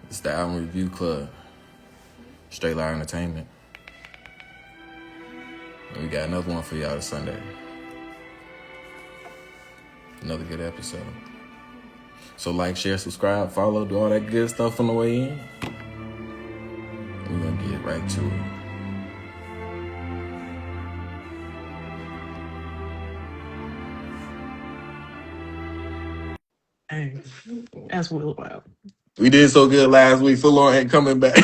It's the Album Review Club. Straight Line Entertainment. And we got another one for y'all this Sunday. Another good episode. So like, share, subscribe, follow, do all that good stuff on the way in. We're gonna get right to it. Hey, that's Will out. We did so good last week. Fullo ain't coming back.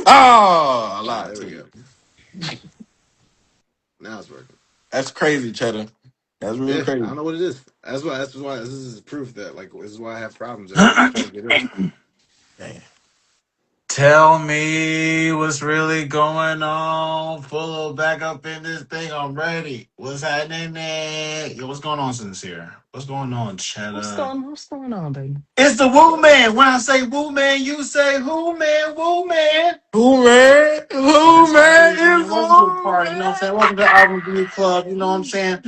Oh, I lied There to we you. go. Now it's working. That's crazy, Cheddar. That's real Yeah, I crazy. don't know what it is. That's why this is proof that this is why I have problems every time I try to get in. Damn. Tell me what's really going on. Fullo back up in this thing. I'm ready. What's happening there? Yo, what's going on, Sincere? What's going on, Cheddar? What's going on, baby? It's the Woo Man. When I say Woo Man, you say Who Man, Woo Man. Who man? Who That's right, man man. is Welcome to the who party. You know what I'm saying? Welcome to the Album Review Club. You know what I'm saying?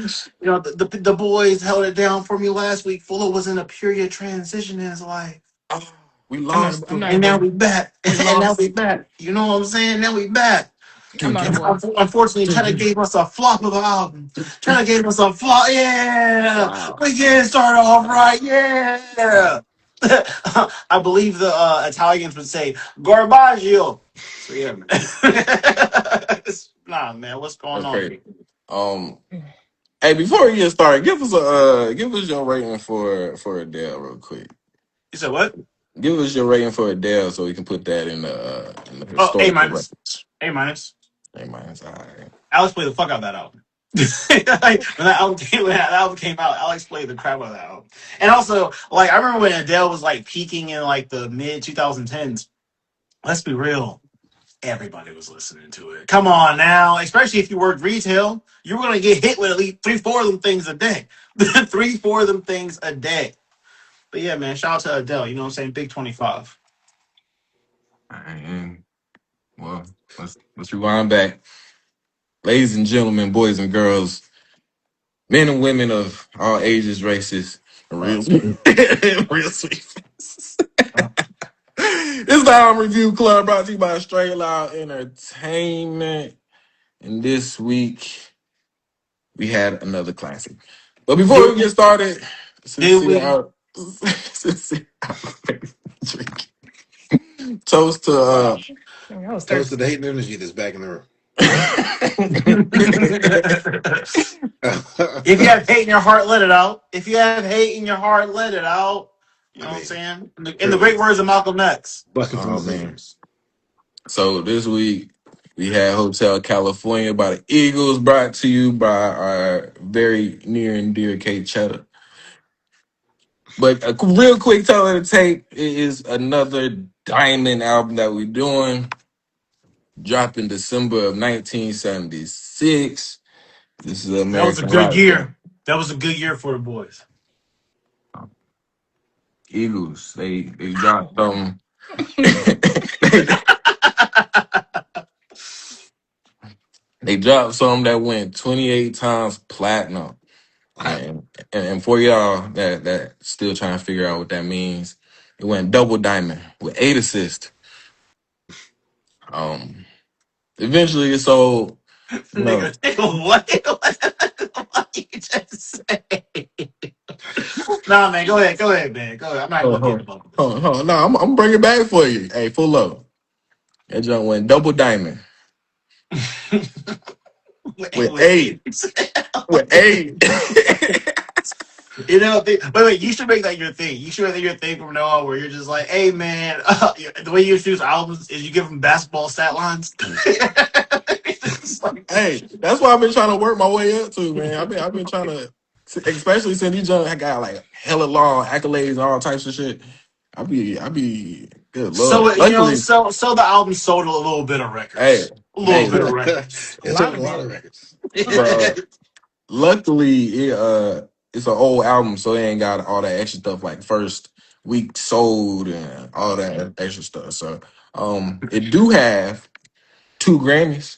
You know, the boys held it down for me last week. Fullo was in a period transition in his life. Oh, we I'm not. lost I'm him. not a And now boy. we back. We And now we lost. back. You know what I'm saying? Now we back. I'm not a And boy. unfortunately, Cheddar gave us a flop of an album. Cheddar gave us a flop. Yeah. Wow. We get started off right. Yeah. I believe the Italians would say garbaggio. So yeah, man. Nah, man. What's going That's on crazy. here? Um, hey, before we get started, give us your rating for Adele real quick. You said what? Give us your rating for Adele so we can put that in the Oh, A historical record. minus. A minus. Hey man, it's all right. Alex played the fuck out of that album. Like, when that album came out, Alex played the crap out of that album. And also, like, I remember when Adele was like peaking in like the mid 2010s. Let's be real, everybody was listening to it. Come on now, especially if you worked retail, you were gonna get hit with at least 3, 4 of them things a day. 3, 4 of them things a day. But yeah, man, shout out to Adele. You know what I'm saying? Big 25. All right, and, well, let's rewind back. Ladies and gentlemen, boys and girls, men and women of all ages, races, and real, real sweet faces. This is the Album Review Club brought to you by Straight Loud Entertainment. And this week, we had another classic. But before Did, we get started, did sincere we? out, sincere out, drink. Toast to I was Toast to thirsty. the hate and energy that's back in the room. If you have hate in your heart, let it out. If you have hate in your heart, let it out. You I know what I'm mean, saying? In the great clearly words of Malcolm X. busting from oh the man. seams. So this week we had Hotel California by the Eagles, brought to you by our very near and dear Kate Cheddar. But a real quick tell of the tape is another diamond album that we're doing. Dropped in December of 1976. This is That was a American good Rock Band. year. That was a good year for the boys. Eagles. They dropped they, they dropped some that went 28 times platinum. Wow. And for y'all that still trying to figure out what that means, it went double diamond with 8 assists. Um, eventually it sold. No, Nigga, what? What you just say? Nah, man, go ahead, man. Go ahead. I'm not hold even on, gonna get hold involved with on, this. hold on. No, I'm bringing it back for you. Hey, Fullo. That junk went double diamond Wait, with wait, eight. With eight. you know, wait. You should make that your thing. You should make that your thing from now on, where you're just like, "Hey, man," the way you introduce albums is you give them basketball stat lines. It's like, Hey, that's why I've been trying to work my way up to, man. I've been trying to, especially since these junk got like hella long accolades and all types of shit. I be good so lord. you know, Luckily, so the album sold a little bit of hey, records, a little hey, bit of records. A It lot sold a of lot of bit. records. but luckily it's an old album, so it ain't got all that extra stuff like first week sold and all that extra stuff. So it do have 2 Grammys,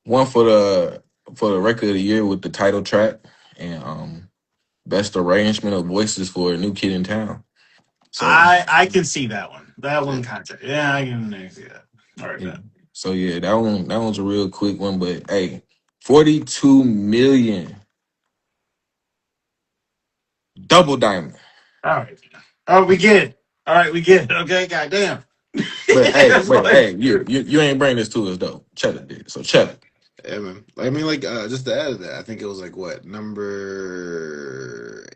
one for the record of the year with the title track and best arrangement of voices for a new kid in town. So I can see that one. That one kind of, yeah, I can see that. All right, yeah. bet. So yeah, that one's a real quick one, but hey, 42 million double diamond. All right. Oh, we get it. All right, we get it. Okay, goddamn. But It's like- hey, you ain't bring this to us though. Cheddar did. So Cheddar. Yeah, man. I mean, like, just to add to that, I think it was like what number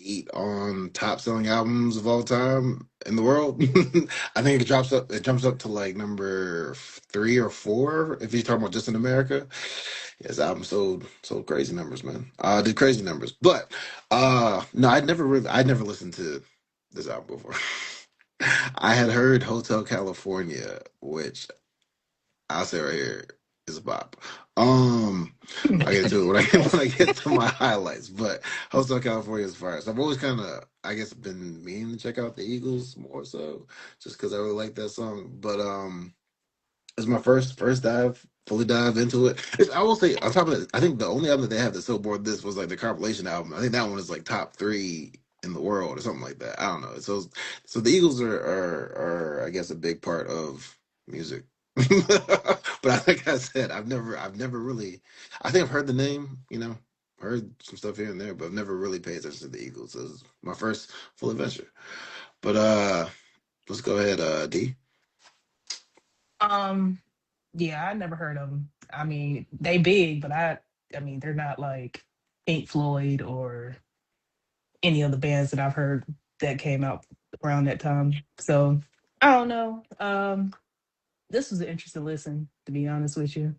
8 on top selling albums of all time in the world. I think it drops up. It jumps up to like number 3 or 4 if you're talking about just in America. His album sold crazy numbers, man. Did crazy numbers, but no, I'd never listened to this album before. I had heard Hotel California, which I'll say right here is a bop. Um, I get to it when I when I get to my highlights, but Hotel California is fire. So I've always kind of, I guess, been meaning to check out the Eagles more so, just because I really like that song. But it's my first fully dive into it. I will say on top of it, I think the only album that they have that's so more this was like the compilation album. I think that one is like top 3 in the world or something like that. I don't know. So the Eagles are I guess a big part of music. But like I said, I've never really. I think I've heard the name, heard some stuff here and there, but I've never really paid attention to the Eagles. So it's my first full adventure. But let's go ahead, D. Um, yeah, I never heard of them. I mean, they big, but I mean, they're not like Pink Floyd or any of the bands that I've heard that came out around that time. So I don't know. This was an interesting listen, to be honest with you.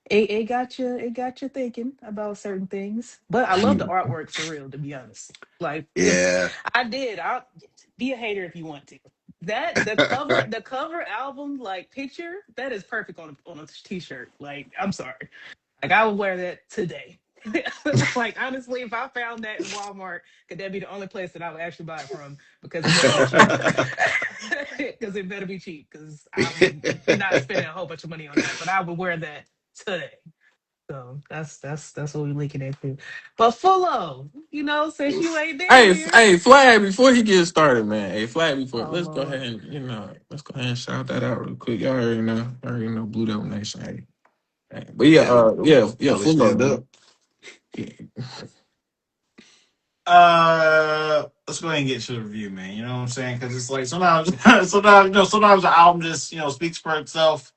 It got you thinking about certain things. But I love the artwork for real, to be honest. Like Yeah. I did. I'll be a hater if you want to. That the cover album like picture that is perfect on a t-shirt. Like I'm sorry, like I would wear that today. Like honestly, if I found that in Walmart, could that be the only place that I would actually buy it from? Because it better be cheap. Because it better be cheap. Because I'm not spending a whole bunch of money on that. But I would wear that today. So that's what we're looking at too. But Fullo, since you ain't there, dear. Hey, Flag, before he gets started, man. Hey, Flag, before Oh let's go Lord. ahead and let's go ahead and shout that out real quick. Y'all already know Blue Devil Nation. Hey. But yeah, Yeah. Always Fullo, stand man. up. Yeah. Let's go ahead and get to the review, man. You know what I'm saying? Because it's like sometimes, sometimes the album just speaks for itself,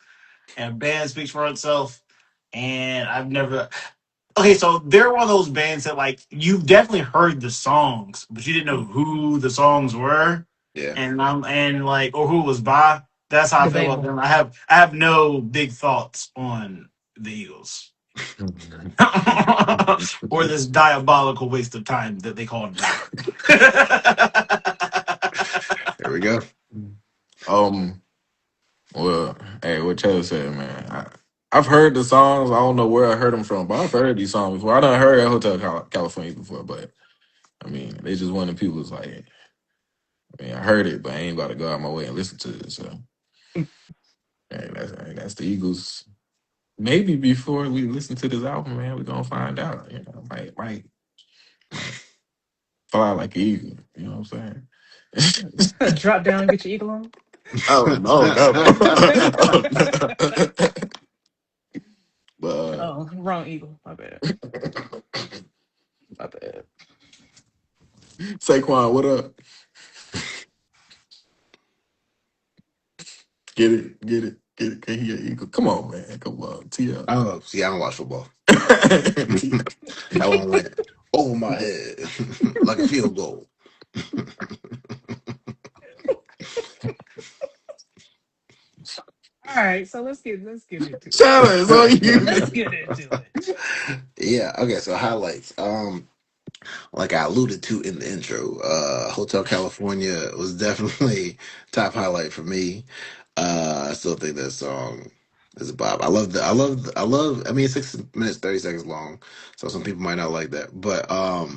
and a band speaks for itself. And I've never. Okay, so they're one of those bands that like you've definitely heard the songs, but you didn't know who the songs were, Yeah. and like or who it was by. That's how I feel about Debatable. them. I have no big thoughts on the Eagles or this diabolical waste of time that they call music. There we go. um, well, hey, what Taylor said, man. I've heard the songs. I don't know where I heard them from, but I've heard these songs before. I done heard Hotel California before, but I mean, they just one of the people who's like, I mean, I heard it, but I ain't about to go out my way and listen to it. So, hey, that's the Eagles. Maybe before we listen to this album, man, we're gonna find out. Might fly like an eagle. You know what I'm saying? Drop down and get your eagle on. Oh no, no. but Oh, wrong eagle. My bad. My bad. Saquon, what up? Get it. Can he an eagle? Come on, man. Come on, tee up. Oh, see, I don't watch football. That one went over my head like a field goal. All right, so let's get into it. Shout out, it's on Let's you. get into it. Yeah. Okay. So highlights. Like I alluded to in the intro, Hotel California was definitely top highlight for me. I still think that song is a bop. I mean, it's 6 minutes 30 seconds long, so some people might not like that, but I All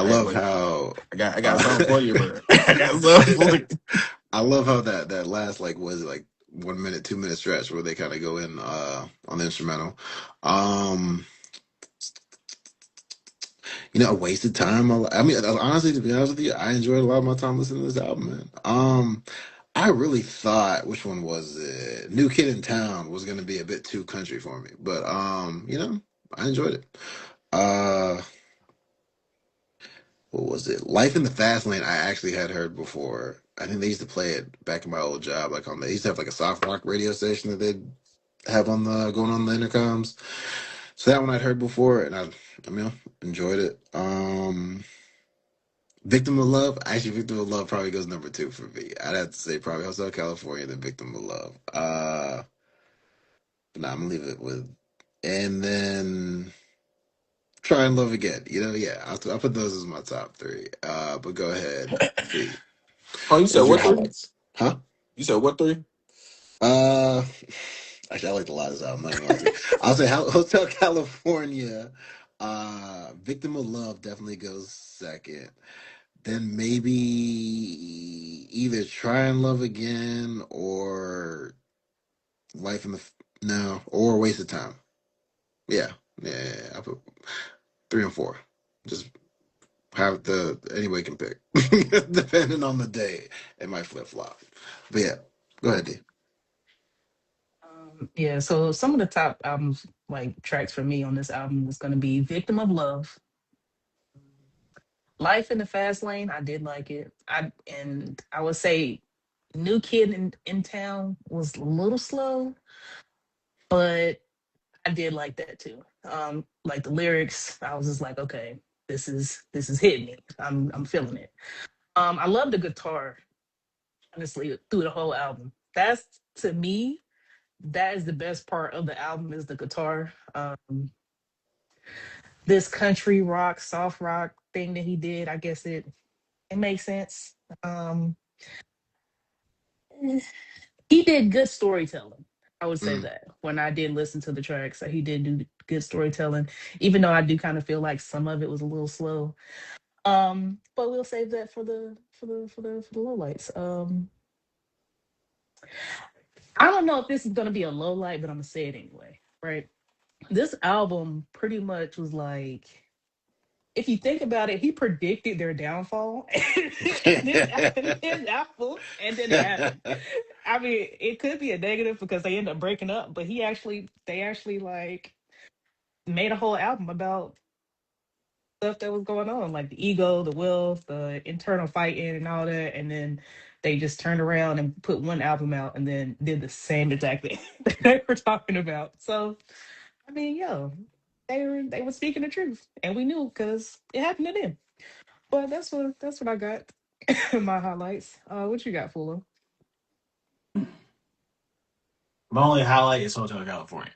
right, love wait. how I got something uh, for you, bro. I got something for you. I love how that last like was it like 1 minute 2 minute stretch where they kind of go in on the instrumental. Um, A waste of time. I mean, honestly, to be honest with you, I enjoyed a lot of my time listening to this album, man. I really thought, which one was it? New Kid in Town was gonna be a bit too country for me, but I enjoyed it. Uh, what was it? Life in the Fast Lane. I actually had heard before. I think they used to play it back in my old job. Like they used to have like a soft rock radio station that they'd have on the going on the intercoms. So that one I'd heard before, and I enjoyed it. Victim of Love. Actually, Victim of Love probably goes number two for me. I'd have to say probably Hotel California, then Victim of Love. But nah, I'm gonna leave it with, and then Try and Love Again. Yeah, I'll put those as my top three. But go ahead, V. Oh, you said What's your what three? highlights? Huh? You said what three? Uh, Actually, I like a lot of this album. I'm not gonna lie to you. I'll say Hotel California. Victim of Love definitely goes second. Then maybe either Try and Love Again or Life in the no or Waste of Time. Yeah, yeah. I put three and four. Just have the anybody can pick, depending on the day. It might flip flop. But yeah, go ahead, D. Yeah, so some of the top albums, like tracks for me on this album, was going to be "Victim of Love," "Life in the Fast Lane." I did like it. I would say "New Kid in Town" was a little slow, but I did like that too. Like the lyrics, I was just like, okay, this is hitting me. I'm feeling it. I love the guitar, honestly, through the whole album. That's to me, that is the best part of the album is the guitar. This country rock, soft rock thing that he did, I guess it makes sense. Um, he did good storytelling. I would say Mm. that when I did listen to the tracks, that he did do good storytelling, even though I do kind of feel like some of it was a little slow. But we'll save that for the lowlights. I don't know if this is gonna be a low light, but I'm gonna say it anyway. Right? This album pretty much was like, if you think about it, he predicted their downfall in his album, and then it happened. I mean, it could be a negative because they end up breaking up, but they actually like made a whole album about stuff that was going on, like the ego, the will, the internal fighting, and all that. And then they just turned around and put one album out, and then did the same exact thing that they were talking about. So, I mean, yo, they were speaking the truth, and we knew because it happened to them. But that's what I got. My highlights. What you got, Fuller? My only highlight is Hotel California.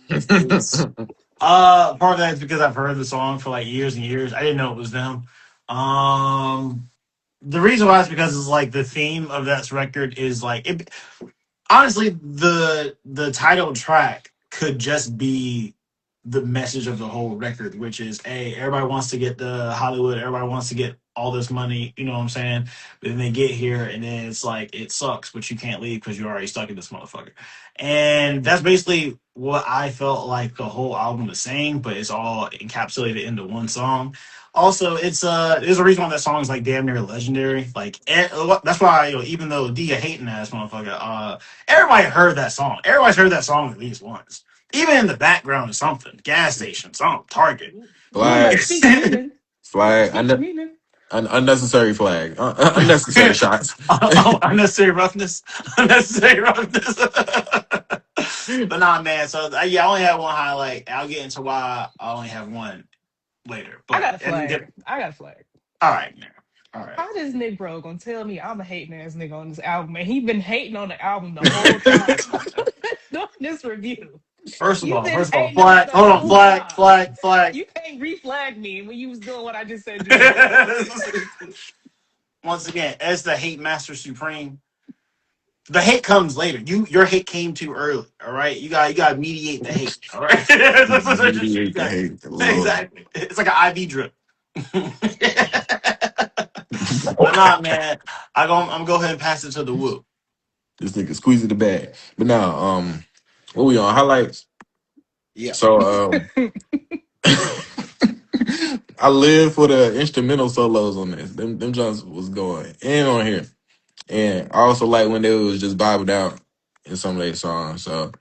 It's part of that is because I've heard the song for like years and years. I didn't know it was them. The reason why is because it's like the theme of that record is like it. Honestly, the title track could just be the message of the whole record, which is, hey, everybody wants to get the Hollywood, everybody wants to get all this money, you know what I'm saying? But then they get here and then it's like it sucks, but you can't leave because you're already stuck in this motherfucker. And that's basically what I felt like the whole album is saying, but it's all encapsulated into one song. Also, there's a reason why that song is like damn near legendary. Like that's why even though D a hating ass motherfucker, everybody heard that song. Everybody's heard that song at least once. Even in the background of something, gas station, something, Target. Ooh, Like, don't Flag, speak for me then. Don't flag, speak for me then. unnecessary flag, unnecessary shots. unnecessary roughness, unnecessary roughness. But nah, man. So yeah, I only have one highlight. I'll get into why I only have one later. I But got a flag. I got a flag. all right, man. All right. How this Negro gonna tell me I'm a hating ass nigga on this album, and he been hating on the album the whole time doing this review? You've been First of all, hating on it flag. the Hold on, whole time. flag. You can't reflag me when you was doing what I just said you was doing. Once again, as the hate master supreme, the hate comes later. Your hate came too early. All right, you got to mediate the hate. All right, Mediate the hate, Lord. exactly. It's like an IV drip. But nah, man, I'm gonna go ahead and pass it to the woo. This nigga squeezing the bag. But now, what we on highlights? Yeah. So, I live for the instrumental solos on this. Them Jones was going in on here. And I also like when they was just vibing out in some of their songs. So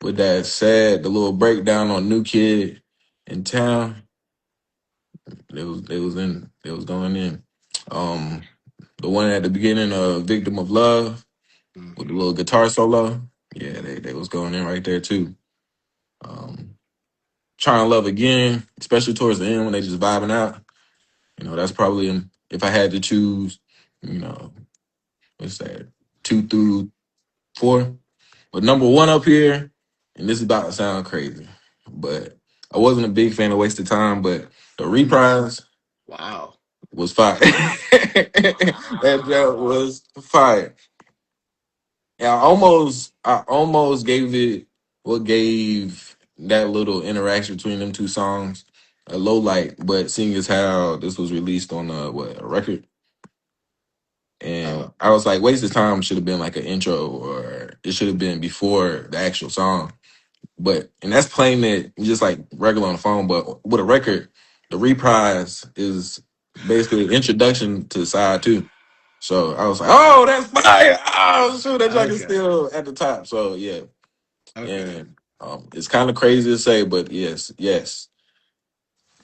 with that said, the little breakdown on New Kid in Town, they was going in. Um the one at the beginning of Victim of Love with the Hmm. little guitar solo, yeah, they was going in right there too. Um Trying to Love Again, especially towards the end when they just vibing out. That's probably if I had to choose, you know, what's that, 2 through 4. But number one up here, and this is about to sound crazy, but I wasn't a big fan of Wasted Time, but the Mm. reprise Wow. was fire. That joke Wow. was fire. And I almost gave it what gave that little interaction between them two songs a low light, but seeing as how this was released on a record, Oh, and I was like, Wasted Time should have been like an intro, or it should have been before the actual song. But and that's playing it just like regular on the phone. But with a record, the reprise is basically an introduction to side two. So I was like, oh, that's fire! Oh, shoot, that track is okay. still at the top. So yeah, Okay. and it's kind of crazy to say, but yes, yes,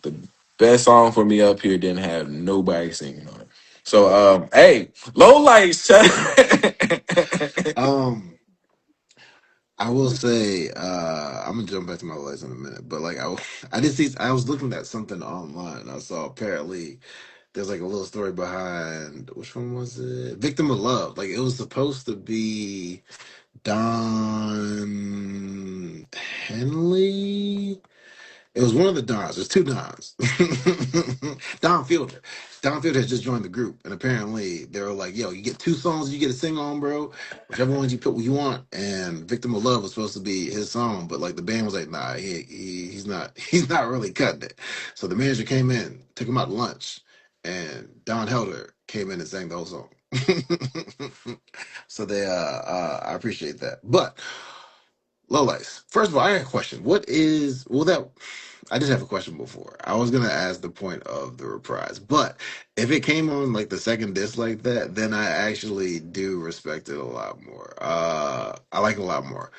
the best song for me up here didn't have nobody singing on it. So hey, low lights. Um, I will say, I'm gonna jump back to my lights in a minute, but like I did see, I was looking at something online. I saw apparently there's like a little story behind which one was it? Victim of Love. Like it was supposed to be Don Henley. It was one of the Dons. There's two Dons. Don Fielder. Don Fielder has just joined the group, and apparently they were like, "Yo, you get two songs you get to sing on, bro. Whichever ones you put what you want." And "Victim of Love" was supposed to be his song, but like the band was like, "Nah, he's not he's not really cutting it." So the manager came in, took him out to lunch, and Don Helder came in and sang the whole song. So I appreciate that, but. Lowlights. First of all, I got a question. What is well that I did have a question before. I was gonna ask the point of the reprise, but if it came on like the second disc like that, then I actually do respect it a lot more. I like it a lot more.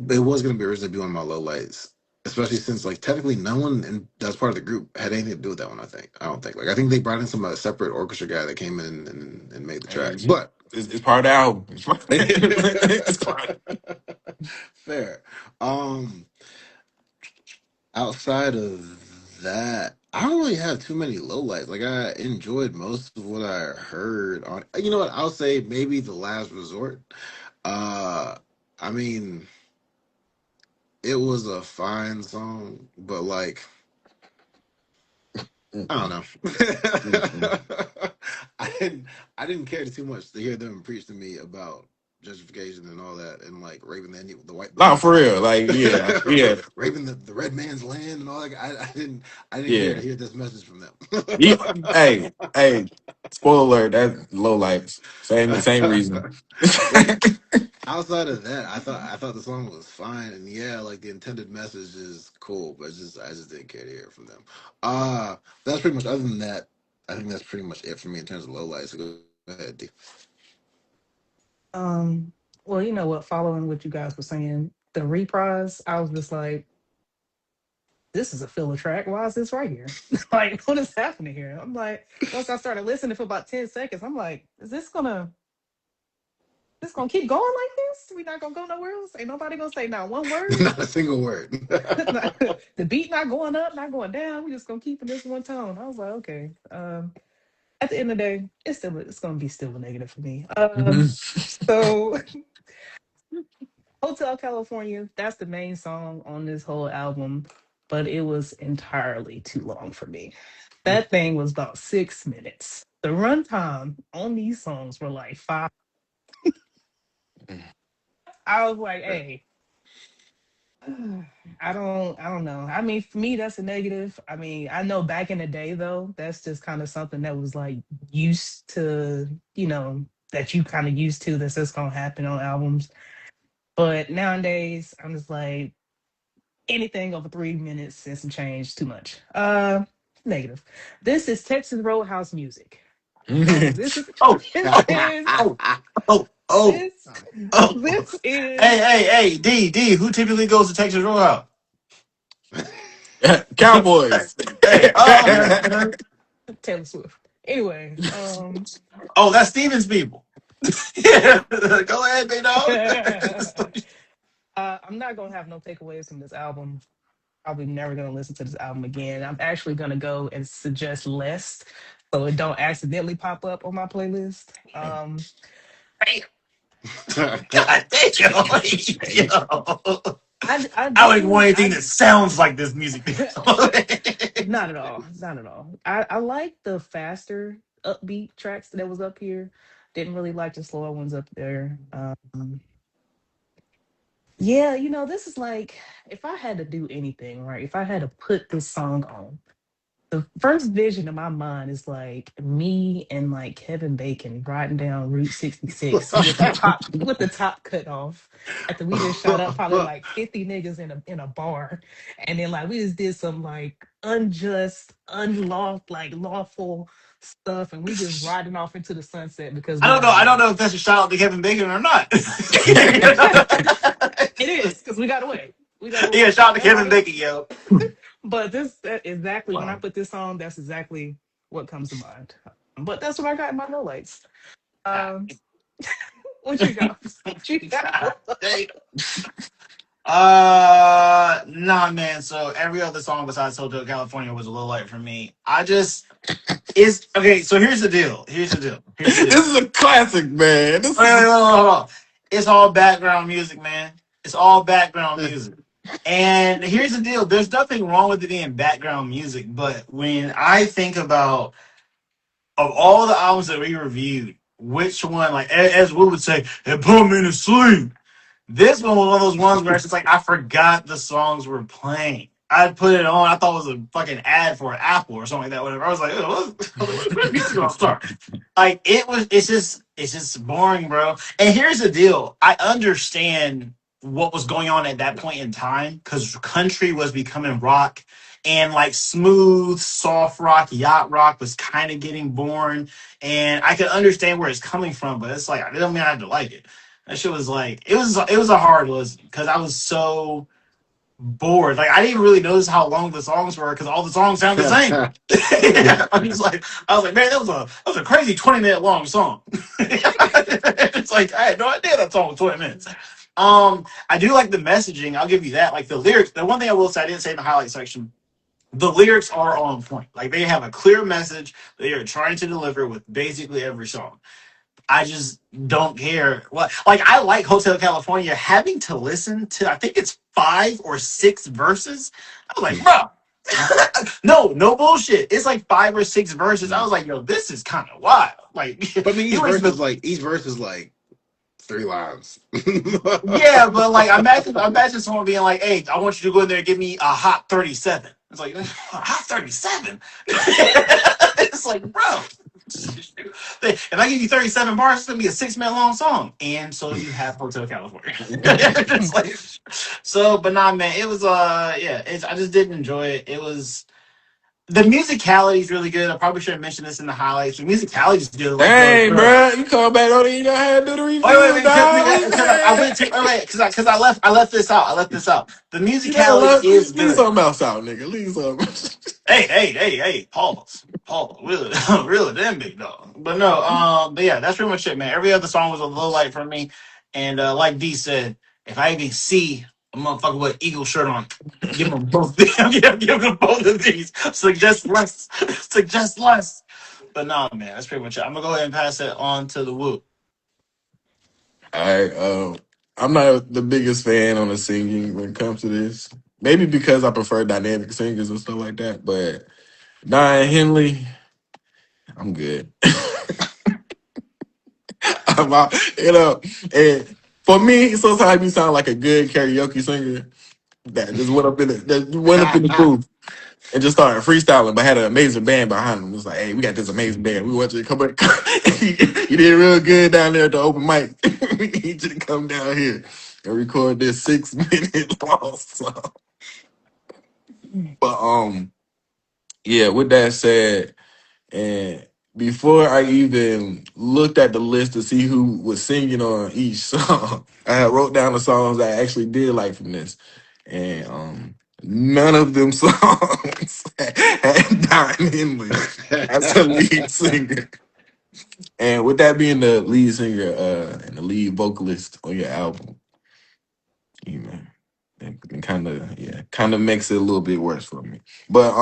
It was gonna be originally be one of my lowlights, especially since like technically no one that's part of the group had anything to do with that one. I don't think. Like I think they brought in some separate orchestra guy that came in and made the Hey, track, but. it's part of the album. It's part. Fair. Um, Outside of that, I don't really have too many lowlights. Like I enjoyed most of what I heard on. You know what? I'll say maybe the last resort. Uh, I mean, it was a fine song, but like I don't Mm-mm, mm-mm. know. I didn't. I didn't care too much to hear them preach to me about justification and all that, and like raping the Not for real. Like, yeah, yeah, raping the red man's land and all that. I didn't care to yeah. hear this message from Yeah. Hey, spoiler alert, that low lights. Same reason. them. Like outside of that, I thought the song was fine, and yeah, like the intended message is cool, but I just didn't care to hear it from them. That's pretty much. Other than that, I think that's pretty much it for me in terms of low lights. So go ahead, D. Um, well, you know what, following what you guys were saying, the reprise, I was just like, this is a filler track. Why is this right here? Like, what is happening here? I'm like, once I started listening for about 10 seconds, I'm like, is this gonna keep going like this? We not gonna go nowhere else? Ain't nobody gonna say not one word? Not a single word. The beat not going up, not going down. We just gonna keep in this one tone. I was like, okay. At the end of the day, it's gonna be still a negative for me. Mhm. So Hotel California, that's the main song on this whole album, but it was entirely too long for me. That thing was about 6 minutes. The runtime on these songs were like five. I was like, hey, I don't know. I mean, for me, that's a negative. I mean, I know back in the day though, that's just kind of something that was like used to, that you kind of used to, that's just gonna happen on albums. But nowadays, I'm just like, Anything over 3 minutes and some change, too much. Negative. This is Texas Roadhouse music. So this is Oh, this oh, is oh, oh, oh, this oh. this is Hey, hey, hey, D, who typically goes to Texas Roadhouse? Cowboys. Hey, oh, okay. Taylor Swift. Anyway, Oh, that's Steven's people. Yeah, go ahead, big dog. I'm not gonna have no takeaways from this album. Probably never gonna listen to this album again. I'm actually gonna go and suggest less, so it don't accidentally pop up on my playlist. God damn. Hey, Yo. I I don't even want definitely anything I that sounds like this music. not at all, not at all. I like the faster upbeat tracks that was up here. Didn't really like the slower ones up there. Yeah, this is like if I had to do anything, right? If I had to put this song on, the first vision in my mind is like me and like Kevin Bacon riding down Route 66 with the top cut off. After we just shot up probably like 50 niggas in a bar. And then like we just did some like unjust, lawful stuff and we just riding off into the sunset because I we don't know. got I don't away. know if that's a shout out to Kevin Bacon or not. It is, because we got away. We got Yeah, away. shout out to That's Kevin all. Bacon, yo. But exactly when I Wow. put this on, that's exactly what comes to mind. But that's what I got in my lowlights. God, Um, what you got? What you got? God dang. Nah, man. So every other song besides Hotel California was a little light for me. I just is okay. So here's the deal. Here's the deal. Here's the this deal. is a classic, man. This Wait, is wait, a wait, hold on. It's all background music, man. It's all background music. And here's the deal. There's nothing wrong with it being background music, but when I think about of all the albums that we reviewed, which one, like as we would say, it put me to sleep. This one was one of those ones where it's just like I forgot the songs were playing. I put it on. I thought it was a fucking ad for an Apple or something like that. Whatever. I was like, where's music gonna start? Like it was. It's just boring, bro. And here's the deal. I understand what was going on at that point in time because country was becoming rock and like smooth, soft rock, yacht rock was kind of getting born. And I could understand where it's coming from, but it's like I didn't mean I had to like it. That shit was like it was a hard listen because I was so bored. Like I didn't really notice how long the songs were because all the songs sound the same. I was like, man, that was a crazy 20-minute long song. It's like I had no idea that song was 20 minutes. I do like the messaging. I'll give you that. Like the lyrics. The one thing I will say, I didn't say in the highlight section. The lyrics are on point. Like they have a clear message they are trying to deliver with basically every song. I just don't care. What like I like Hotel California having to listen to I think it's 5 or 6 verses. I was like, bro, no bullshit. It's like 5 or 6 verses. I was like, yo, this is kind of wild. Like But I mean, he was each verse is like 3 lines. yeah, but like imagine someone being like, hey, I want you to go in there and give me a hot 37. It's like a hot 37. It's like, bro. If I give you 37 bars, it's gonna be a 6 minute long song. And so you have Hotel California. It's like so, but nah man, it was yeah, I just didn't enjoy it. It was the musicality is really good. I probably should have mentioned this in the highlights. The musicality is good. Like dang, the bro. You come back on it, you know how to do the wait, review, dog. wait, What's because I that? went to because I left this out. I left this out. The You know, musicality is leave good. something else out, nigga. Leave something. Hey, pause, really, really, damn big dog. But no, but yeah, that's pretty much it, man. Every other song was a low light for me, and like D said, if I even see a motherfucker with an eagle shirt on, give them both. Give them both of these. Suggest less. Suggest less. But no, man, that's pretty much it. I'm gonna go ahead and pass it on to the Woo. I I'm not the biggest fan on the singing when it comes to this. Maybe because I prefer dynamic singers and stuff like that. But Diane Henley, I'm good. I'm out, and for me, sometimes you sound like a good karaoke singer that just went up in the booth and just started freestyling, but had an amazing band behind them. It was like, hey, we got this amazing band. We want you to come back. You did real good down there at the open mic. We need you to come down here and record this 6 minute long song. But yeah, with that said, and before I even looked at the list to see who was singing on each song, I wrote down the songs I actually did like from this. And none of them songs had Don Henley as the lead singer. And with that being the lead singer and the lead vocalist on your album, you know, it kind of makes it a little bit worse for me. But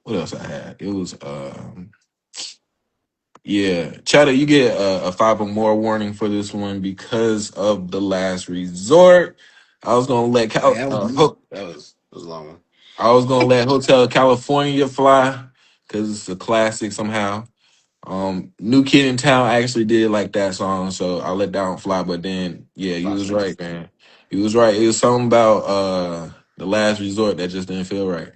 what else I had? It was yeah, Chatter, you get a five or more warning for this one because of the last resort. I was gonna let Yeah, that was a long one. I was gonna let Hotel California fly because it's a classic somehow. New Kid in Town actually did like that song, so I let that one fly. But then, yeah, you was Classic. right, man. You was right. It was something about the last resort that just didn't feel right.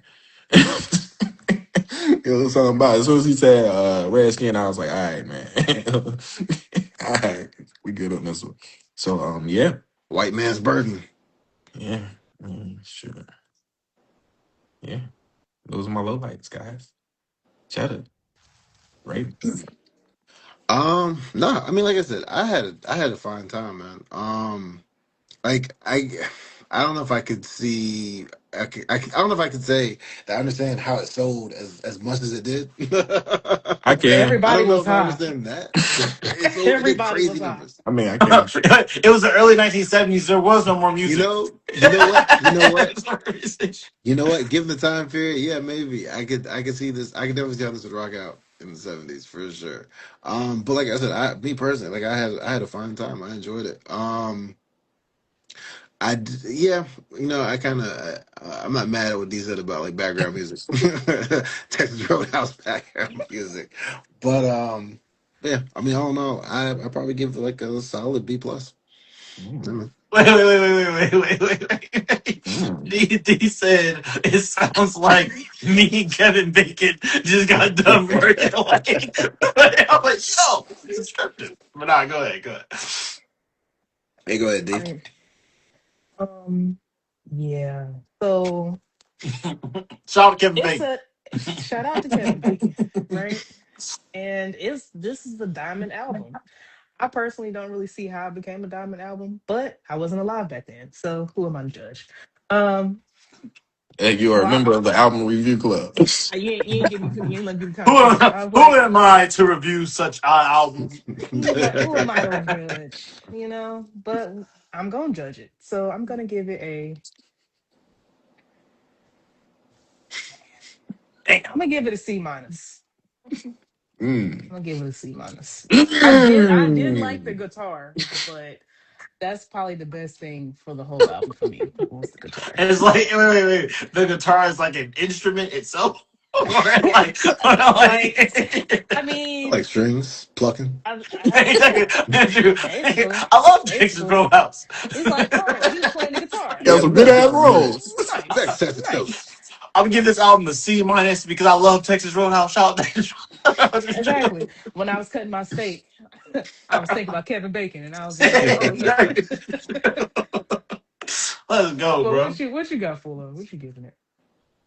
It was something about it. As soon as he said red skin, I was like, all right, man. All right, we good on this one. So yeah. White man's burden. Yeah. Sure. Yeah. Those are my low lights, guys. Shut up. Right. No, I mean, like I said, I had a fine time, man. Like I don't know if I could see. I don't know if I could say that I understand how it sold as much as it did. I can. I Everybody don't know was if I high. understand that, but it did Everybody was crazy high. numbers. I mean, I can. It was the early 1970s. There was no more You music. know, you know what, you know what, you know what. Given the time period, yeah, maybe I could see this. I could definitely see how this would rock out in the '70s for sure. But like I said, me personally, like I had a fine time. I enjoyed it. Yeah, I kind of I'm not mad at what D said about like background music, Texas Roadhouse background music, but yeah, I mean I don't know. I probably give it like a solid B plus. I Mm, mean, Wait. mm. D said it sounds like me and Kevin Bacon just got done working. I'm like, yo, this is scripted. But nah, go ahead. hey, go ahead, D. I um yeah. So Shout out to Kevin it's Bacon. a shout out to Kevin Bacon, right? And it's this is the Diamond album. I personally don't really see how it became a Diamond album, but I wasn't alive back then, so who am I to judge? Um, Hey, you are so a member of the album review club. you ain't give me you ain't gonna give me Who conversation. am, I was who like, am I to review such albums? who am I to judge? But I'm gonna judge it. So I'm gonna give it a Damn. I'm gonna give it a C minus. Mm. I'm gonna give it a C minus. I did like the Mm. guitar, but that's probably the best thing for the whole album for me was the guitar. And it's like, wait. The guitar is like an instrument itself? Or like, I I mean, like strings plucking. Andrew, basically, I love Texas basically, Roadhouse. it's like, oh, he was playing the guitar. Got Yeah, some we good got ass some rolls. back Nice, to Texas nice. toast. I'm gonna give this album a C minus because I love Texas Roadhouse. Shout out Texas Roadhouse. Exactly. When I was cutting my steak, I was thinking about Kevin Bacon, and I was like, oh yeah. Let's go, Well, bro. what you got, Fullo? What you giving it?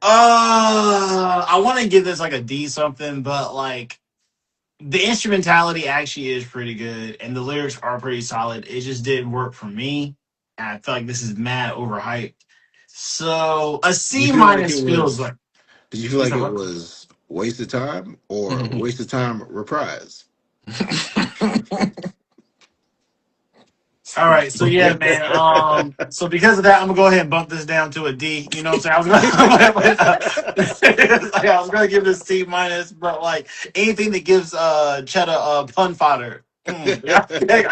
I want to give this like a D something, but like the instrumentality actually is pretty good, and the lyrics are pretty solid. It just didn't work for me. And I feel like this is mad overhyped. So a Did you C feel like it minus feels was? like. Did you feel Is like that it what? was wasted time or wasted time reprise? All right, so yeah, man. So because of that, I'm gonna go ahead and bump this down to a D. You know what I'm saying? I was gonna give this C minus, but like anything that gives Cheddar pun fodder, yeah, I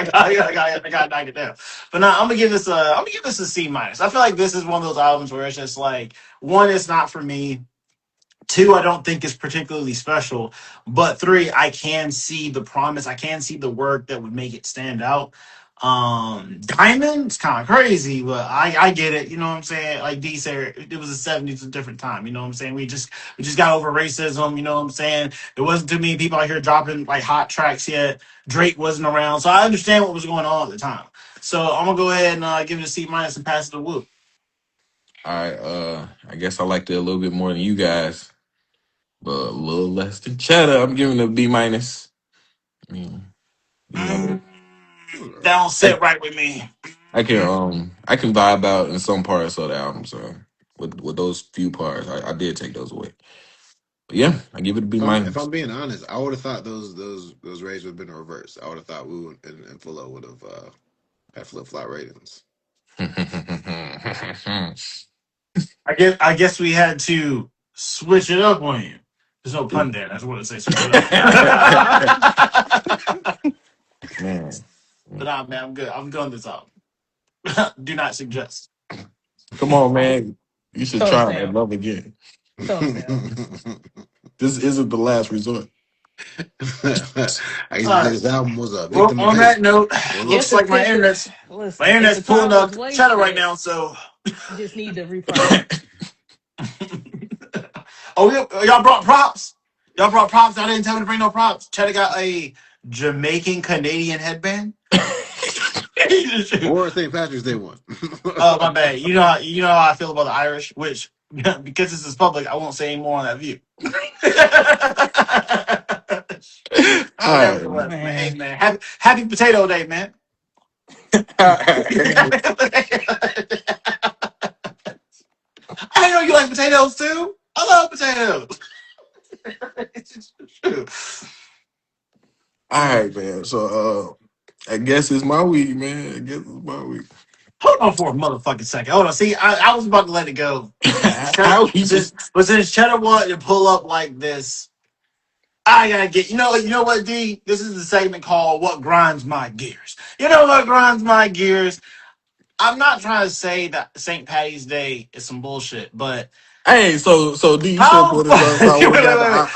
got to knock it down. But now I'm gonna give this a C minus. I feel like this is one of those albums where it's just like one, it's not for me. Two, I don't think is particularly special. But three, I can see the promise. I can see the work that would make it stand out. Diamond's kind of crazy, but I get it. You know what I'm saying? Like D said, it was the '70s, a different time. You know what I'm saying? We just got over racism. You know what I'm saying? There wasn't too many people out here dropping like hot tracks yet. Drake wasn't around, so I understand what was going on at the time. So I'm gonna go ahead and give it a C minus and pass it to Woo. I guess I liked it a little bit more than you guys, but a little less than Cheddar. I'm giving it a B minus. I mean, you know, Mm, that don't sit I right with me. I can vibe out in some parts of the album. So with those few parts, I did take those away. But yeah, I give it a B If minus. I'm being honest, I would have thought those ratings would have been reversed. I would have thought we would, and Fullo would have had flip flop ratings. I guess we had to switch it up on you. There's no pun there. That's what it say. Switch it up. Man, But nah, man, I'm good. I'm doing this out. Do not suggest. come on, man. You should Thumbs try that down. love again. Thumbs down. This isn't the last resort. I used All to say right. this album was a Well, victim of on hate. that note, Was it? looks If like the my if the internet's listen, if the pulling song was up chatter right wasted, now. So, you just need to reprice it. oh, y'all brought props. Y'all brought props. I didn't tell me to bring no props. Chatter got a Jamaican Canadian headband. Or St. Patrick's Day one. Oh, my bad. You know how I feel about the Irish, which because this is public, I won't say any more on that view. All But right. nevertheless, man, hey Man. man, happy Potato Day, man. All right. I didn't know you like potatoes too. I love potatoes. It's true. All right, man. So I guess it's my week, man. I guess it's my week. Hold on for a motherfucking second. Hold on. See, I was about to let it go. How we Since, just but since Cheddar wanted to pull up like this, I gotta get. You know what, D? This is the segment called "What Grinds My Gears." You know what grinds my gears? I'm not trying to say that St. Patty's Day is some bullshit, but hey, so D, you should have how the put this up fuck? so I wait, would have wait, got wait, wait.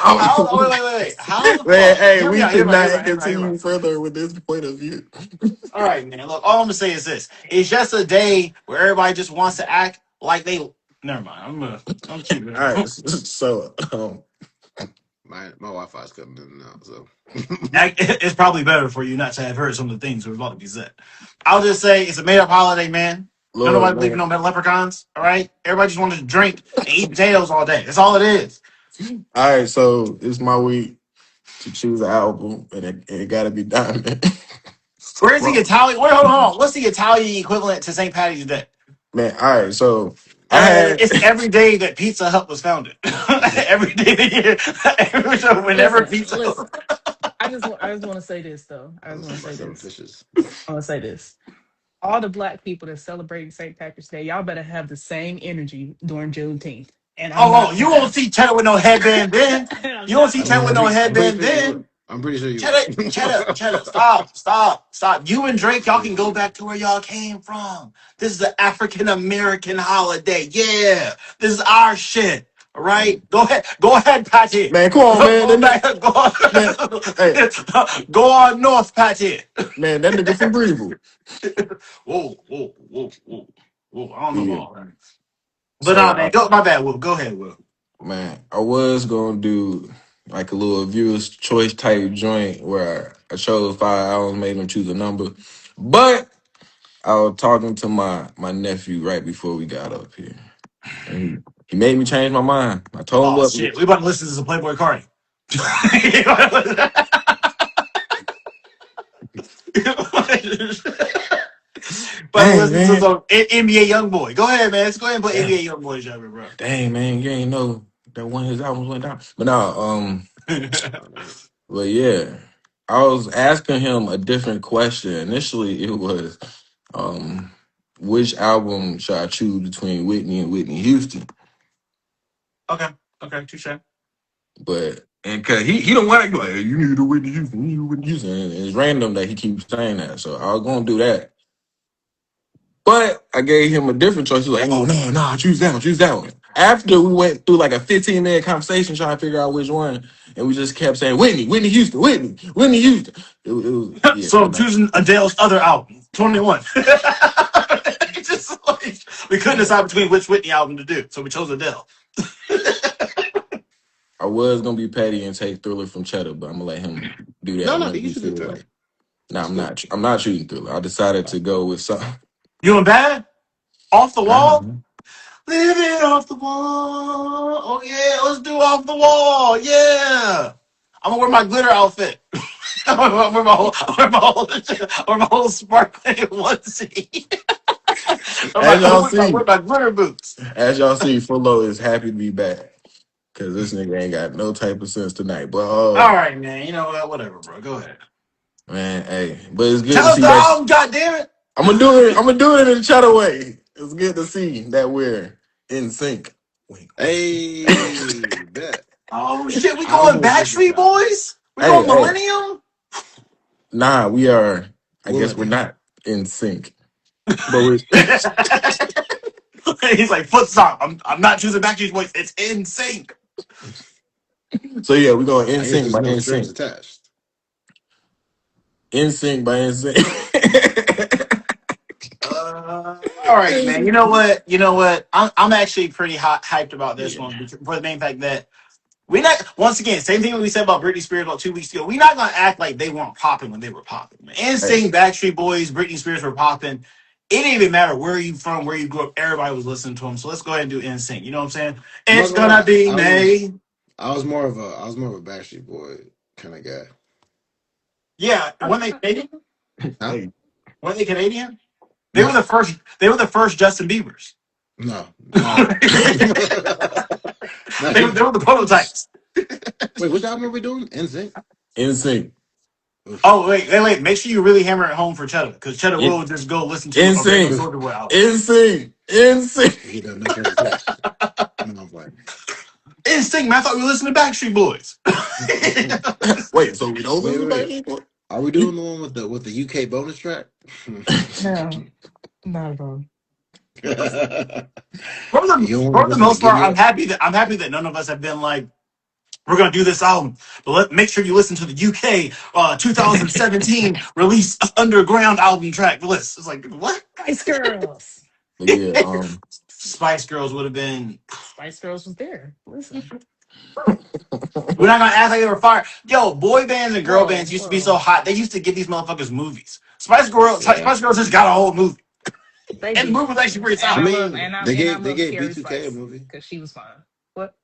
the Wait. How the man, fuck? hey, Hear me we out. Hear me out. Hear me cannot out. Hear me out. Hear me continue out. further with this point of view. All right, man. Look, all I'm gonna say is this: it's just a day where everybody just wants to act like they. Never mind. I'm keeping All it. right, so My Wi-Fi's cutting in and out, so It's probably better for you not to have heard some of the things that were about to be said. I'll just say it's a made up holiday, man. Don't look, nobody believe in man. no leprechauns, all right? Everybody just wanted to drink and eat potatoes all day. That's all it is. All right, so it's my week to choose an album, and it got to be Diamond. So, Where's the Italian? Wait, hold on. What's the Italian equivalent to St. Patty's Day? man, all right, so I had. It's every day that Pizza Hut was founded. Every day whenever Listen, Pizza Hut. listen. I just want to say this though. I just want to my say seven this. fishes. I want to say this. All the black people that celebrating St. Patrick's Day, y'all better have the same energy during Juneteenth. And I'm Oh, not you gonna won't have see Cheddar with no headband then. and I'm You won't not see I'm, gonna Cheddar I'm with have no pretty. it. I'm pretty headband sure you then. would. I'm pretty sure you Cheddar, would. Cheddar, stop. You and Drake, y'all Pretty can sure go you back to where y'all came from. This is an African American holiday. Yeah, this is our shit. All right, would. go ahead, Patty. Man, come on, man. Go back, Man, hey, go on north, Patty. man, that nigga from Greenville. Whoa. I don't know about Yeah. all that. But So, nah, man, go. My bad, Will. Go ahead, Will. man, I was gonna do like a little viewer's choice type joint where I chose 5 albums, made them choose a number. But I was talking to my nephew right before we got up here, and he made me change my mind. I told him Oh what. shit, we about to listen to some Playboy Cardi. About to Dang, listen to man. some NBA YoungBoy. Go ahead, man. Let's go ahead and put Dang, NBA YoungBoy genre, bro. dang, man. You ain't know that one of his albums went down. But no, Oh, damn. but yeah, I was asking him a different question. Initially, it was, um, which album should I choose between Whitney and Whitney Houston? Okay, touche. But and cause he don't want to go, like, "Hey, you need to Whitney Houston, you need to Whitney Houston." And it's random that he keeps saying that. So I was gonna do that. But I gave him a different choice. He was like, "Oh no, choose that one, choose that one." After we went through like a 15-minute conversation trying to figure out which one, and we just kept saying Whitney Houston, Whitney Houston. It was yeah, So I'm but choosing Adele's other album, 21. It's just like, we couldn't man, decide between which Whitney album to do, so we chose Adele. I was gonna be petty and take Thriller from Cheddar, but I'm gonna let him do that No, whenever you can he shoot the feel thriller. like. No, That's I'm cool. not. I'm not choosing Thriller. I decided to go with something. You and Bad? Off the Nah, wall? Living off the wall. Oh yeah, let's do off the wall. Yeah. I'm gonna wear my glitter outfit. I'm gonna wear my whole, wear my whole sparkling onesie. As y'all see, Wear my glitter boots. as y'all see, Fullo is happy to be back because this nigga ain't got no type of sense tonight. But All right, man. You know what? Whatever, bro. Go ahead. man, hey, but it's good Tell to us see the that. album, goddammit. I'm gonna do it. I'm gonna do it in a Cheddar way. It's good to see that we're in sync. Wink, wink. Hey, bet. Oh shit, we I going almost did this Backstreet album. Boys? We Hey, going hey, Millennium? nah, we are. I guess we're Millennium. not in sync, but we're. He's like, foot stop. I'm not choosing Backstreet Boys. It's in sync. So yeah, we're going in I guess sync there's by no in strings sync, attached. in sync by in sync. All right, man. You know what? You know what? I'm actually pretty hyped about this Yeah. one for the main fact that we not once again same thing we said about Britney Spears about 2 weeks ago. We're not gonna act like they weren't popping when they were popping. Hey, NSYNC, Backstreet Boys, Britney Spears were popping. It didn't even matter where you from, where you grew up. Everybody was listening to them. So let's go ahead and do NSYNC. You know what I'm saying? I'm not It's gonna gonna lie. be May. I was more of a Backstreet Boy kind of guy. Yeah, when they Canadian? Huh? hey, When they Canadian? They were No, the first. They were the first Justin Bieber's. no, not at all. Not They even were the close. prototypes. Wait, which album are we doing? NSYNC? in sync, Oof. Oh wait! Make sure you really hammer it home for Cheddar, because Cheddar in, will just go listen to in a random sync, Oof. Soldier Boy album. in sync, in sync. He doesn't make strings attached. No, I'm playing. Instinct, man. I thought we were listening to Backstreet Boys. Wait, so we don't Wait, listen wait, to wait. Backstreet Boys? Are we doing the one with the UK bonus track? No, not at all. You don't want For to the listen to most Giddy part, Up? I'm happy that none of us have been like, we're gonna do this album, but make sure you listen to the UK 2017 release underground album track list. It's like what? Spice Girls. But yeah, Spice Girls would have been. Spice Girls was there. Listen. We're not gonna act like they were fire. Yo, boy bands and girl Whoa, bands used to be so whoa. hot. They used to give these motherfuckers movies. yeah. Spice Girls just got a whole movie, They and the movie did. was actually pretty I solid. mean, And I they love gave Carrie B2K a Spice movie. because she was fine. What?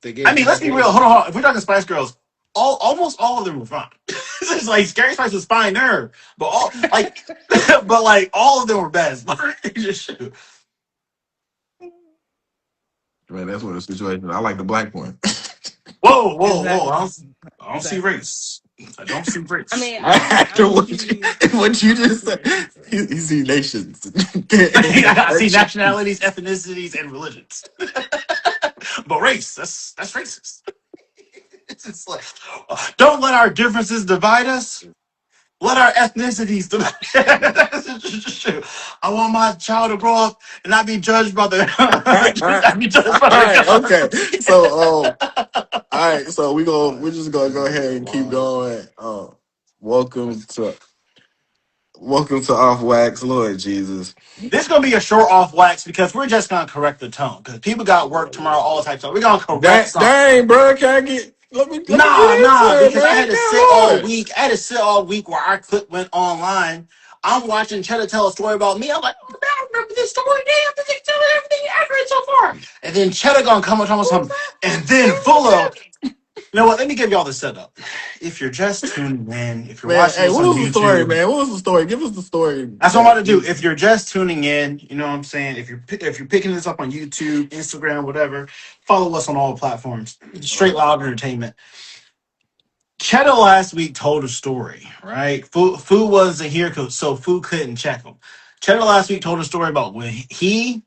They I gave mean, let's be real. B2K. Hold on. If we're talking Spice Girls, almost all of them were fine. It's like Scary Spice was fine there, but but like all of them were best. Just shoot. Man, that's what the situation is. I like the black one. Whoa! Exactly. I don't see Exactly. race. I don't see I race. mean, I After will give you what you I don't just see said, race either. you see nations. I see nationalities, ethnicities, and religions, but race that's racist. It's just like don't let our differences divide us. Let our ethnicities divide. I want my child to grow up and not be judged by the not be judged All by the right, okay. color. So, all right. So Oh, we're just gonna go man, ahead you're and keep wild. going. Welcome to welcome to Off Wax, Lord Jesus. This is gonna be a short off wax because we're just gonna correct the tone because people got Yeah, work tomorrow, yeah, all yeah. types of. We're gonna correct Dang, something. dang, bro, can I get? Let me get Nah, into it, because I had man. to sit all Good week. I had to sit all week where our clip went online. I'm watching Cheddar tell a story about me. I'm like, oh, man, I remember this story. Damn, this is telling everything accurate so far. And then Cheddar gonna come up with something. And then Fullo, you know what? Let me give y'all the setup. If you're just tuning in, if you're man. watching Hey, this what on was the story, YouTube, man? What was the story? Give us the story. that's what I'm about to do. If you're just tuning in, you know what I'm saying. If you're picking this up on YouTube, Instagram, whatever, follow us on all platforms. Straight Loud Entertainment. Cheddar last week told a story, right? Fu wasn't here, so Fu couldn't check him. Cheddar last week told a story about when he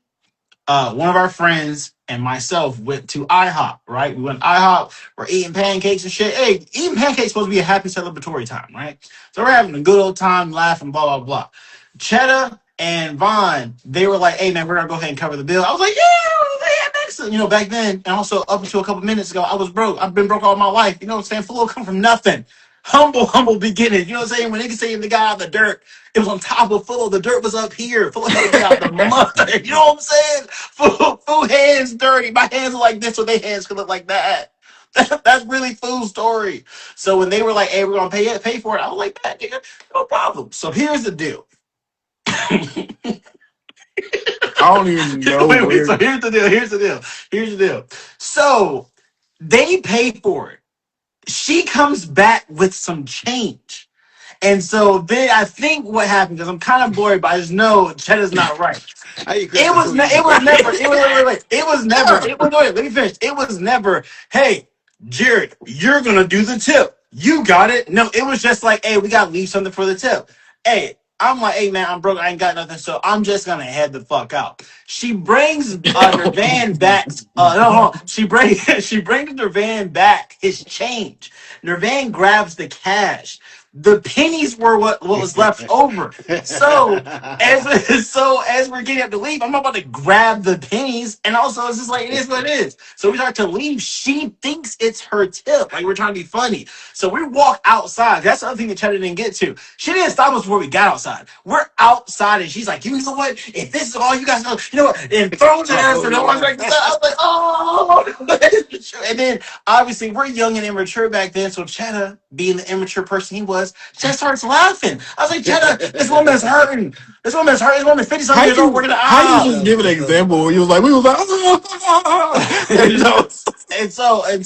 one of our friends and myself went to IHOP, right? We went to IHOP, we're eating pancakes and shit. Hey, eating pancakes is supposed to be a happy celebratory time, right? So we're having a good old time, laughing, blah, blah, blah. Cheddar and Vaughn, they were like, hey man, we're gonna go ahead and cover the bill. I was like, yeah, excellent. You know, back then, and also up until a couple minutes ago, I was broke. I've been broke all my life. You know what I'm saying? Fullo come from nothing. Humble beginning. You know what I'm saying? When niggas say they got out of the dirt, it was on top of Fullo. The dirt was up here. Fullo had to get out the mud. You know what I'm saying? Fu hands dirty. My hands are like this, so their hands could look like that. That's really Fu's story. So when they were like, "Hey, we're gonna pay for it," I was like, "That nigga, no problem." So here's the deal. All I don't even know Wait. So where. here's the deal. Here's the deal. So they pay for it. She comes back with some change. And so then I think what happened, because I'm kind of bored, but I just know Cheddar's not right. How you grab the food you It just was got? never, it was, wait. It was never, it was, wait, let me finish. It was never, hey, Jared, you're going to do the tip. You got it. No, it was just like, hey, we got to leave something for the tip. Hey, I'm like, hey, man, I'm broke. I ain't got nothing. So I'm just going to head the fuck out. She brings her van back. No, hold on. She brings her van back his change. Nervan grabs the cash. The pennies were what was left over. So as we're getting up to leave, I'm about to grab the pennies, and also it's just like it is what it is. So we start to leave. She thinks it's her tip, like we're trying to be funny. So we walk outside. That's the other thing that Cheddar didn't get to. She didn't stop us before we got outside. We're outside, and she's like, "You know what? If this is all you guys know, you know what?" And throws it at us, Oh and I was yeah. like, "I was like, oh!" And then obviously we're young and immature back then, so Cheddar, being the immature person he was, just starts laughing. I was like, Cheddar, this woman's hurting. This woman's hurting. This woman's 50 something years old working the How you aisle. just That's give an so example funny. where you was like we was like and no and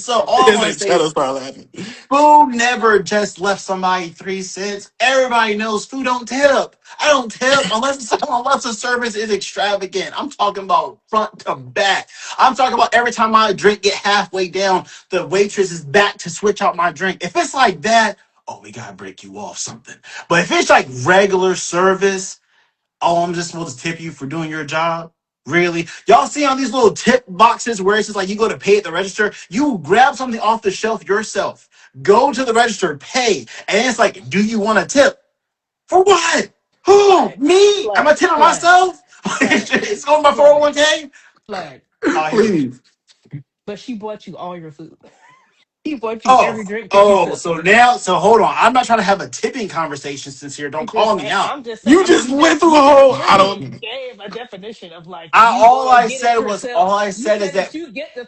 so all I it's want to like say trying to is start laughing. food never just left somebody 3 cents. Everybody knows food don't tip. I don't tip unless the service is extravagant. I'm talking about front to back. I'm talking about every time my drink get halfway down, the waitress is back to switch out my drink. If it's like that, oh, we gotta break you off something. But if it's like regular service, oh, I'm just supposed to tip you for doing your job. Really? Y'all see on these little tip boxes where it's just like you go to pay at the register, you grab something off the shelf yourself, go to the register, pay, and it's like, do you want a tip? For what? Who? Flag, Me? Am I flag, tipping flag, myself? flag, It's going to my flag, 401k? flag. Oh, here we go. Please. But she bought you all your food. He bought you Oh, every drink that you oh, took. so now, so hold on. I'm not trying to have a tipping conversation since here. Don't I'm just call me saying. out. I'm just saying. You I mean, just went through a you just whole I literally don't gave a definition of like I you all go and I get it said was yourself. all I You said is said that that you get the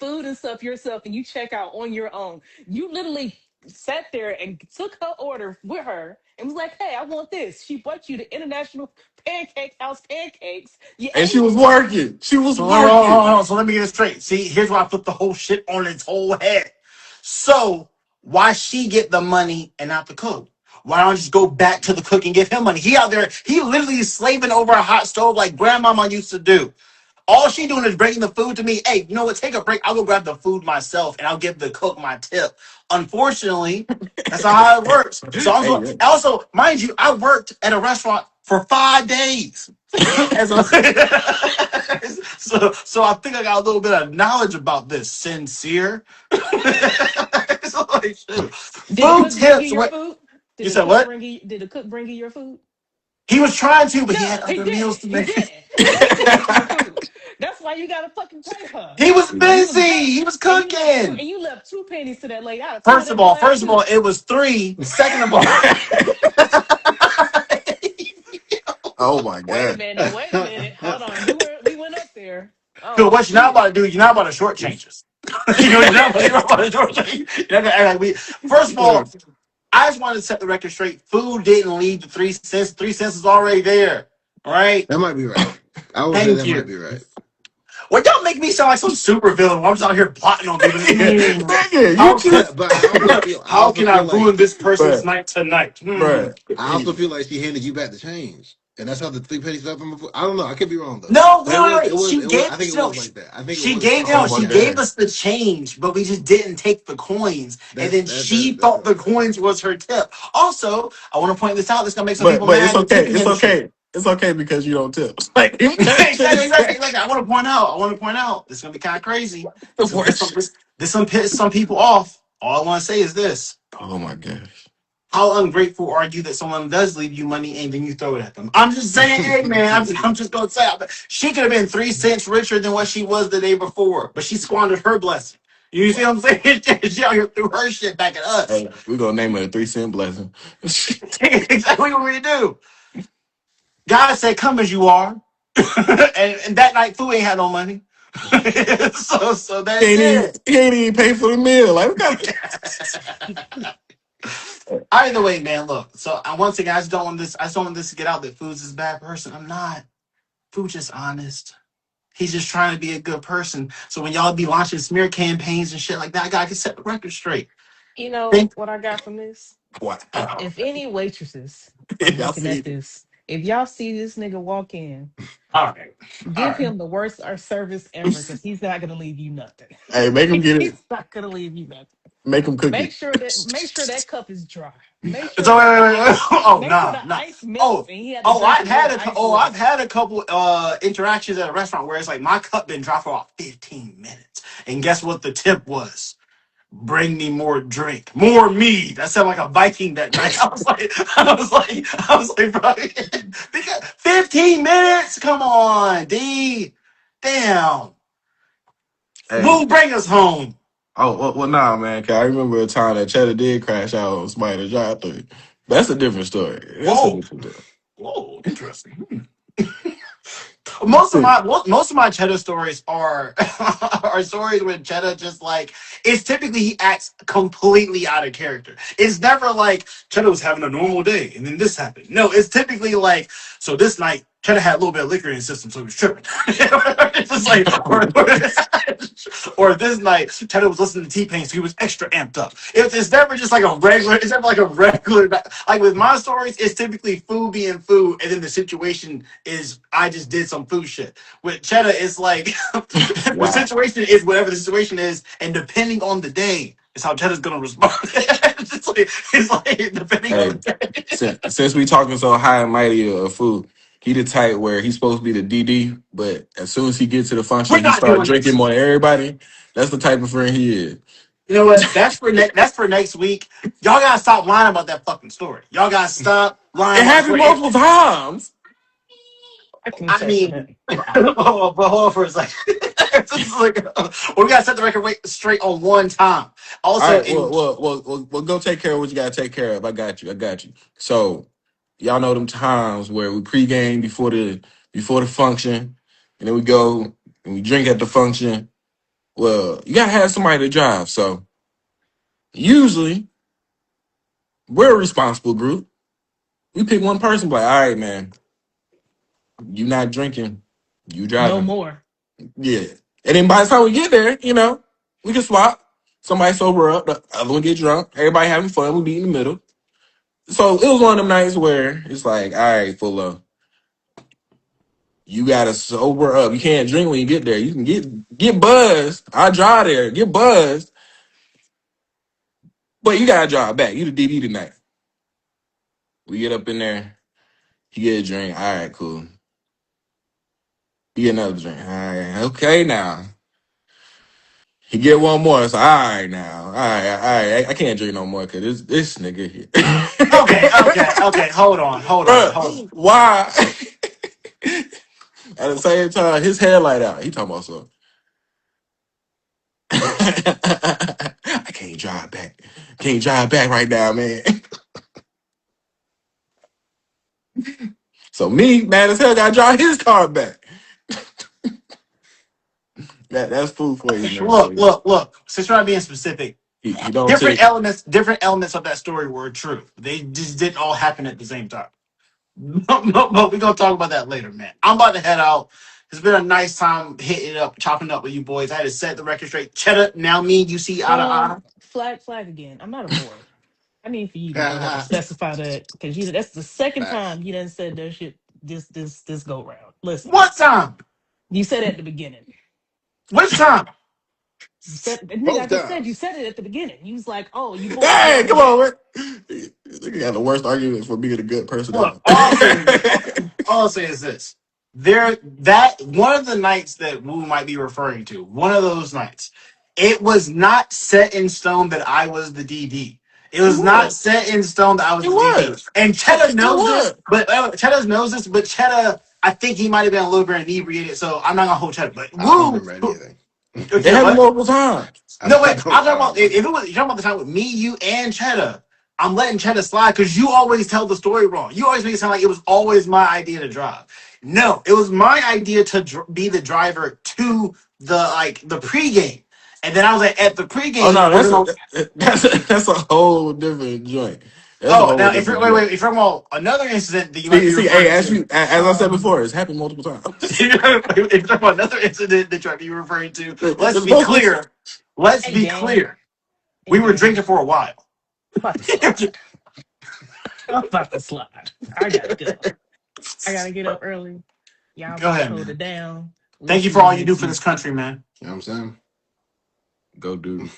food and stuff yourself, and you check out on your own. You literally sat there and took her order with her and was like, "Hey, I want this." She bought you the International Pancake House pancakes. You and she ate was it. working. She was so hold working. on. So let me get it straight. See, here's why I put the whole shit on its whole head. So why she get the money and not the cook? Why don't I just go back to the cook and give him money? He out there, he literally is slaving over a hot stove like grandmama used to do. All she doing is bringing the food to me. Hey, you know what? Take a break. I'll go grab the food myself and I'll give the cook my tip. Unfortunately, that's not how it works. So Hey, also, yeah. also, mind you, I worked at a restaurant for 5 days. As a- so I think I got a little bit of knowledge about this. Sincere. So like, shoot. Did the Food cook bring you tips. your What food? you said? What? Did the cook bring you your food? He was trying to, but he had No, he other meals didn't. to He make. didn't. He didn't bring you your food. That's why you gotta fucking pay her. He was And you was busy. back He was and you left two cooking. and you left two pennies to that lady. I'd have tore First of that all, glass first of all, too. it was three. Second of all, Oh my Wait a god. minute, wait a minute. Hold on. We went up there. so Oh what you're not shit. about to do, you're not about to shortchange us. You're not about to shortchange. You're not gonna act like we. First of all, I just wanted to set the record straight. Food didn't leave the 3 cents. 3 cents is already there. All right. That might be right. I will say Thank that might you. be right. Well, y'all make me sound like some super villain. I'm just out here plotting on people. Nigga, you How can just But I also feel I how also can I feel like ruin this person's bruh, night tonight? bruh. I also feel like she handed you back the change. And that's how the 3 pennies fell from before. I don't know. I could be wrong though. No, But wait, wait, wait. I think it was like that. I think it She was gave like that. Oh no, my she gave god. us the change, but we just didn't take the coins. And then she That's thought the correct. coins was her tip. Also, I want to point this out. This is gonna make some But people but it's mad in the okay. tipping It's industry. okay. It's okay because you don't tip. Like you exactly, just exactly, said exactly. I want to point out. I want to point out. This is gonna be kind of crazy. the worst shit. This some piss some people off. All I want to say is this: Oh my gosh. how ungrateful are you that someone does leave you money and then you throw it at them? I'm just saying, hey man, I'm just gonna say she could have been 3 cents richer than what she was the day before, but she squandered her blessing. You see what I'm saying? She out here threw her shit back at us. Hey, we're gonna name it a 3 cent blessing. Exactly what we do. God said, "Come as you are," and that night, food ain't had no money. So that's it. He ain't even pay for the meal. Like we got Either way, man. Look. So once again, I just don't want this. I just don't want this to get out that Foods is a bad person. I'm not. Food just honest. He's just trying to be a good person. So when y'all be launching smear campaigns and shit like that, I can set the record straight. You know Think what I got from this? What? If any waitresses are Y'all looking see at it. this, if y'all see this nigga walk in, all right. All give right. him the worst service ever because he's not gonna leave you nothing. Hey, make him get it. He's not gonna leave you nothing. Make him cook Make it. sure that cup is dry. Make sure So that the wait. ice Oh make sure nah, the nah. ice melts Oh, and he had to oh, drink it where the ice I've was. had a couple interactions at a restaurant where it's like my cup been dry for about 15 minutes. And guess what the tip was? Bring me more drink, more mead. That sounded like a Viking that night. I was like, bro, because 15 minutes? Come on, D. Damn. Hey. Who bring us home? Oh well, nah, man. 'Cause I remember a time that Cheddar did crash out on somebody to drive through. That's a different story. That's a Whoa. different story. Whoa, interesting. See, Most of my Cheddar stories are are stories where Cheddar just like it's typically he acts completely out of character. It's never like Cheddar was having a normal day and then this happened. No, it's typically like so this night Cheddar had a little bit of liquor in his system, so he was tripping. It's just like or this night Cheddar was listening to T Pain, so he was extra amped up. It's never just like a regular. It's never like a regular. Like with my stories, it's typically food being food, and then the situation is I just did some food shit. With Cheddar, it's like the wow. situation is whatever the situation is, and depending on the day, is how Cheddar's gonna respond. It's like depending on the Hey, day. since we talking so high and mighty of food, he the type where he's supposed to be the DD, but as soon as he gets to the We're function, he not start doing drinking this. more than everybody. That's the type of friend he is. You know what? That's for next week. Y'all gotta stop lying about that fucking story. Y'all gotta stop lying It about the happened story. multiple times. I can I attest to mean, that. but hold on for a second. It's just like, we gotta set the record straight on one time. All Also, right, in well, go take care of what you gotta take care of. I got you. I got you. So y'all know them times where we pregame before the function, and then we go and we drink at the function. Well, you gotta have somebody to drive. So usually we're a responsible group. We pick one person, like, all right, man, you not drinking, you No driving. more. Yeah. And then by the time we get there, we can swap. Somebody sober up, the other one get drunk. Everybody having fun. We be in the middle. So it was one of them nights where it's like, all right, Fullo, you gotta sober up. You can't drink when you get there. You can get buzzed. I drive there, get buzzed, but you gotta drive back. You the DD tonight. We get up in there, you get a drink. All right, cool. You get another drink. All right, okay now. You get one more. It's all right now. All right, all right. I can't drink no more because this nigga here. okay. Bro, Hold on. why? At the same time, his headlight out. He talking about something. I can't drive back. Can't drive back right now, man. So me, mad as hell, gotta drive his car back. That's food for you, man. So Look. Since we're not being specific, he don't take. different elements of that story were true. They just didn't all happen at the same time. No, we're gonna talk about that later, man. I'm about to head out. It's been a nice time hitting it up, chopping up with you boys. I had to set the record straight. Cheddar, now me, you see eye to eye. Flag again. I'm not a boy. I need for you to go ahead and specify that because that's the second Facts. time you done said that shit this go round. Listen, What time? you said it at the beginning. Which time? You said, nigga, I Both just said you times. said it at the beginning. You was like, oh, you boys Hey, going come on, back. man. Nigga got the worst arguments for being a good person Look, ever. all I'll say is this. There that one of the nights that Wu might be referring to, one of those nights, it was not set in stone that I was the DD. It It was not was. set in stone that I was It the DD. was. And It Cheddar knows this, was. but Cheddar, I think he might have been a little bit inebriated, so I'm not gonna hold Cheddar. But I don't Wu, remember anything. It okay, happened what? multiple times. No, I wait. I'm don't. talking I don't about if remember. it was you're talking about the time with me, you, and Cheddar. I'm letting Cheddar slide because you always tell the story wrong. You always make it sound like it was always my idea to drive. No, it was my idea to be the driver to the pregame, and then I was like, at the Oh no, pregame, we're gonna that's a whole different joint. That's a Oh, whole now if you're different deal. if you're talking about another incident that you might See, be see, hey, referring to, as I said Um, before, it's happened multiple times. if you're talking about another incident that you might be referring to, let's There's be multiple. clear. Let's hey be gang, clear. hey We were gang, drinking for a while. I'm about to slide. I'm about to slide. I gotta go. I gotta get up early. Y'all Go ahead, hold man. it down. We'll Thank you see for you all you do next for this week. country, man. You know what I'm saying? Go, dude.